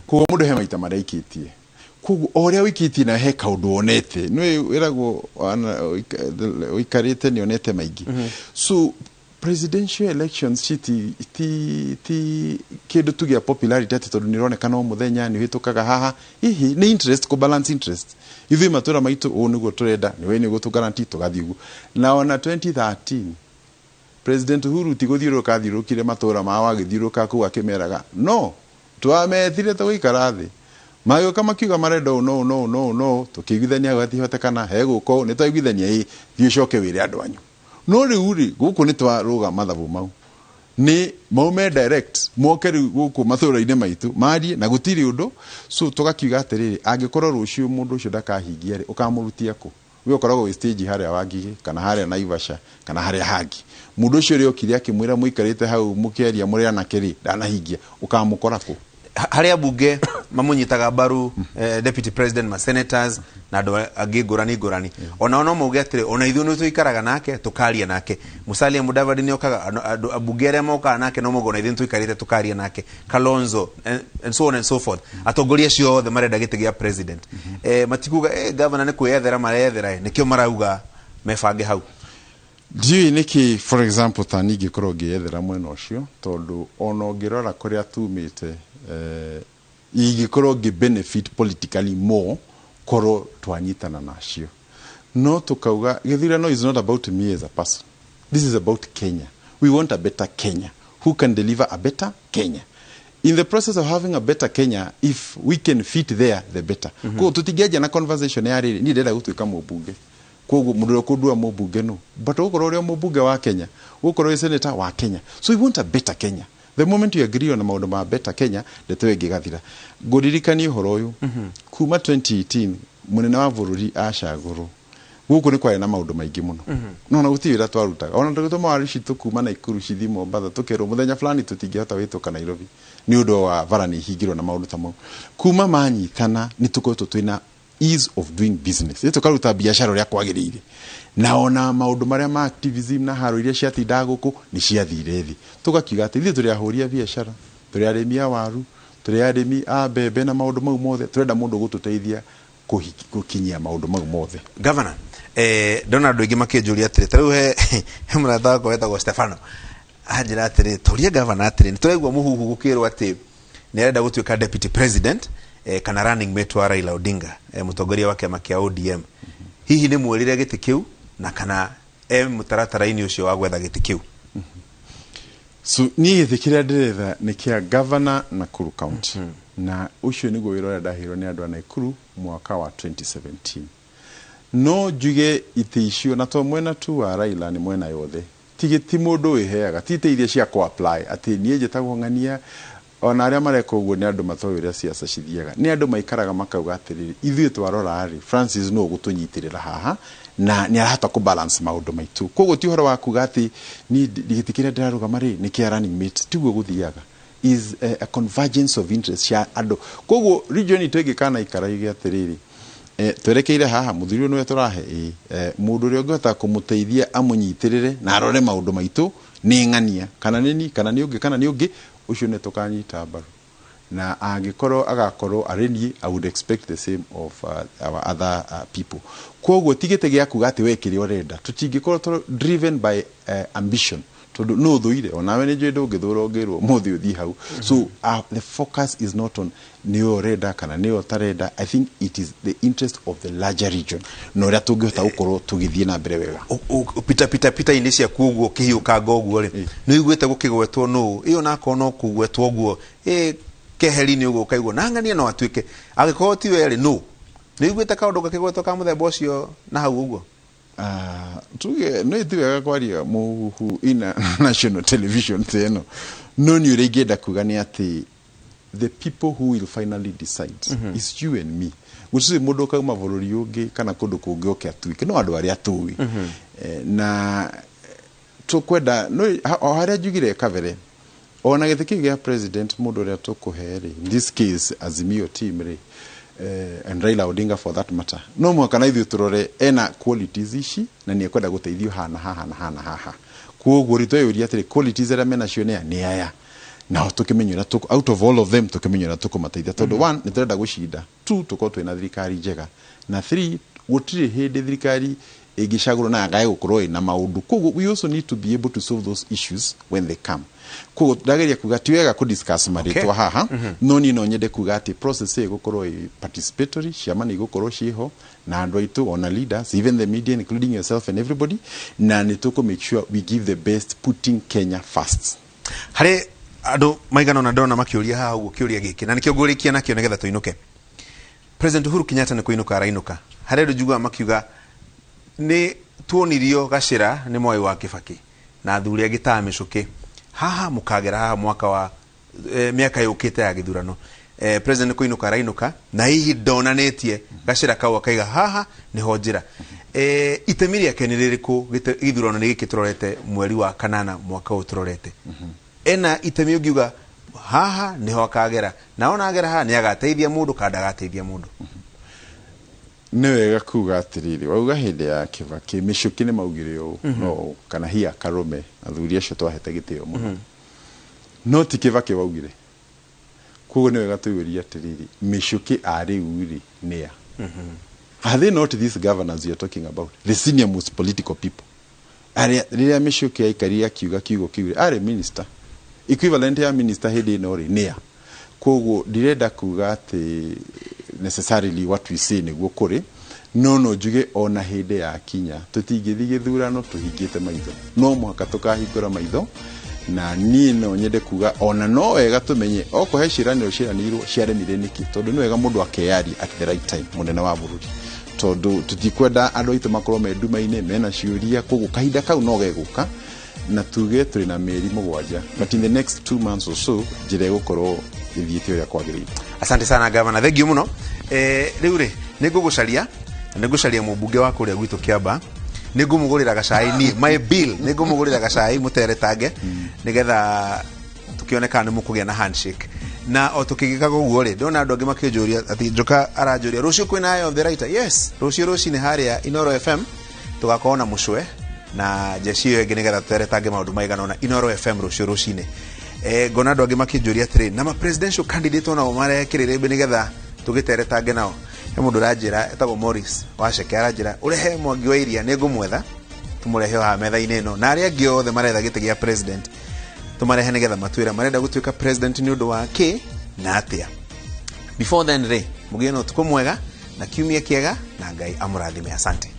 Kuo mundu he maita maraikitie. Kuo oria wikitie na he kaundu onete. No wiragwo uikarite ni onete maigi. So presidential elections ti kindu tugia popularity ati tondu nironekana muthenya ni hitukaga haha hihi ni interest ko balance interest ithui matura maitu o niguo turenda ni we niguo tu guarantee tugathi ugu na ona 2013 President Uhuru ti guthiuruka thirukire matura ma wagithiuruka ku akimeraga no twamethire tuikara thi mayo kama kiuga marenda no tukigithania gati hotekana he guko ni twaigithania thiu coke wire andu anyu no riuri guku ni twaruga mathabu mau ni maume direct moke riu guku mathura-ine maitu marie na gutiri undu so tugakiuga atiriri angikorwo rucio mundu ucio ndakahingia ri ukamurutia ku we ukoragwo we stage haria Wangige kana haria Naivasha kana haria hangi mundu ucio ri okiri akimwira muikarite hau mukiaria muri anakeri ndanahingia ukamukora ku haria bunge mamunyitaga baru deputy president ma senators na andu angi ngurani ona no muge atire ona ithu ni tuikaraga nake tukaria nake Musalia Mudavadi ni okaga abunge aria moka nake no mugo na ithu tuikarite tukaria nake Kalonzo and so on and so forth atongoria cio the marenda gite gia president matikuga governor ni kwethera marethera nikio marauga mefange hau Diu niki for example tani gikorwo giethera mwena ucio tondu ona ngirora kuria tumite igikorwo gi benefit politically more koro twanyitana nacio no tukauga githirano is not about me as a person. This is about Kenya. We want a better Kenya. Who can deliver a better Kenya? In the process of having a better Kenya, if we can fit there, the better. Ko tutigeja na conversation ya riri ni ndenda gutuika mubunge koguo mundu kudua mubunge no but ukoro rio mubunge wa Kenya ukoro senator wa Kenya. So we want a better Kenya. The moment you agree on a maundu ma better Kenya ndeto gigathira nguririkani horo uyu kuma 2018 munene wa bururi acaguru guku ni kwari na maundu maingi muno no na gutiwira twarutaga ona ndagutuma warishi tukuma na ikuru cithi Mombatha tukero muthenya fulani tutingihota wituka Nairobi ni undu wa varani hingiro na maundu tamau kuma manyitana ni tukoto twina ease of doing business ito karuta biashara ria kwagirire naona maundu maria ma activism na haro iria ciatinda guku ni ciathire thi tugakiuga ati ithu turi ahoria biashara turi arimi a waru turi arimi a bebe na maundu mau mothe turenda mundu gututeithia kukinyia maundu mau mothe. Governor Donald Wigi makijuria atiri tariu he muratha ko wetagwo Stefano ajira atiri turia governor atiri ni turegwa muhuhu gukirwo ati ni arenda gutuika deputy president kana running mate wa Raila Odinga mutongoria wake makia ODM hihi ni mwirire giti kiu na kana mutaratara-ini ucio wa gwetha giti kiu so ni thikira ndiretha ni kia governor Nakuru County na ucio niguo wira ndahiro ni andu a Nakuru mwaka wa 2017 no juge iticio na to mwena tu wa Raila ni mwena yothe tigiti mundu wiheaga titeithia cia ko apply ati nie njitagwo ngania ona aria mareka uguo ni andu mathoire siasa cithiaga ni andu maikaraga makauga atiriri ithuĩ twarora ari Francis no gutunyitirira haha na ni arahota ku balance maundu maitu koguo ti horo wa kuga ati ni digitikire ndiraruga mari ni kia running mate tiguo guthiaga is a convergence of interest ya andu koguo region itwege kana ikaraiga atiriri twerekeire haha muthuri no turahe mundu uri ongota kumuteithia amunyitirire na arore maundu maitu ni ngania kana nini kana ni ungi kana ni ungi ucio ne tukanyita mbaru na angikorwo agakorwo areni I would expect the same of our other people koguo tigite gia kuga ati wekire orenda tutingikorwo driven by ambition tondu no thuire onawe ni jwe ndungithura ongirwo muthi uthi hau so the focus is not on neo reda kana neo tareda. I think it is the interest of the larger region no ria tungihota gukorwo tugithie na mbere wega pita ini cia kuguo kihiuka goguo ri no igwete gukigwetwo no iyo nako no kugwetwo guo keheri ni ugo kaigwo na ngania no atuike agikorwo ti weri no ni igwete kaundu gakigwetwo ka muthemba ucio na hau uguo tuge no itiwega kwaria muhu ina national television teno no ni urigenda kuga ni ati the people who will finally decide is you and me gusi mundu kauma bururi ungi kana kundu kungi oke atuike no andu aria tuwi na tukwenda no haria jugire kavere ona githiki gia president mundu ria tukuheri in this case Azimio team ri and Raila Odinga for that matter no mwaka na ithu turore ena qualities ici na ni ekwenda guteithio hana haha kuoguo rito yuri atiri qualities era mena cio ni aya na tukimenyera tuko out of all of them tukimenyera tuko mateithia tondu one ni turenda gucinda, two tuko twina thirikari njega, na three gutire hindi thirikari igicagurwo na agae gukorwo ina maundu. Koguo we also need to be able to solve those issues when they come. Koguo ndageria kuga ti wega ku discuss maritwa haha, no ni no nyende kuga ati process ĩyo gukorwo participatory, ciama ni gukorwo ciho na andu aitu ona leaders, even the media including yourself and everybody, na ni tuko make sure we give the best, putting Kenya first. Hare andu maigana na ndona makiuria haha uguo kiuria giki na nikio ngurikia nakio nigetha tuinuke. President Uhuru Kenyatta ni kuinuka arainuka. Hare ndujuga makiuga ni tuonirio Gachira ni Moi wa Kibaki na athuri agita micuki haha mukagera haha mwaka wa miaka yukite ya githurano. President kuinuka arainuka na hihi donanetie Gachira kawa kaiga haha ni hojira. Itemi riake ni ririku githurano ni giki turorete mweri wa kanana mwaka uturorete. Ena itemi ugiuga haha ni ho akagera na ona agera haha ni agateithia mundu kada agateithia mundu. Ni wega kuga atiriri wauga hindi ya Kibaki micuki ni maugire u no kana hia Karume athuri acio twahete gitio muno no ti Kibaki waugire. Koguo ni wega tuiria atiriri micuki ari uri nia. Are they not these governors you are talking about, the senior most political people? Riria micuki aikaria kiuga kiugo kiure are minister equivalent ya minister hindi no ri nia. Koguo direnda kuga ati necessarily what we say niguo kuri no njuge ona hindi ya kinya tutingithi githurano tuhingite maitho, no muhaka tukahingura maitho, na ni no nyende kuga ona no wega tumenye okuhe ciraniro ciranirwo ciaremire niki tondu ni wega mundu akeyari at the right time munene wa bururi tondu tutikwenda andu aitu makorwo meduma-ine mena ciuria. Koguo kahinda kau no geguka na tuge turi na meri mugwanja, but in the next 2 months or so njire gukorwo ithiite uria kwagirire. Asante sana Governor, thank you muno. Riu ri nigucaria mubunge wa kuria gwitu Kiamba, nigumugurira gacai ni my bill, nigumugurira gacai muteretange nigetha tukioneka ni mukugia na handshake na otukigika guo ri ndona andu angi makijuria ati Njoka arajuria rucio kwina ayo the right. Yes, rucio ni haria Inoro FM tugakona mucwe na jeshi yo ngigetha tuteretange maundu maigana ona Inoro FM rucio ni ngona andu angi makijuria atiri na ma presidential candidate ona marekirire nigetha tugiteretange nao. He mundu rajira etagwo Morris waceke arajira urehe Mwangi wa Iria ningumwetha tumurehe ha metha-ini ino na aria angi othe maretha gite gia president tumarehe nigetha matwira marenda gutuika president ni undu wa ki na atia. Before then mugie no tuko mwega na kiumia kiega na Ngai amurathime. Asante.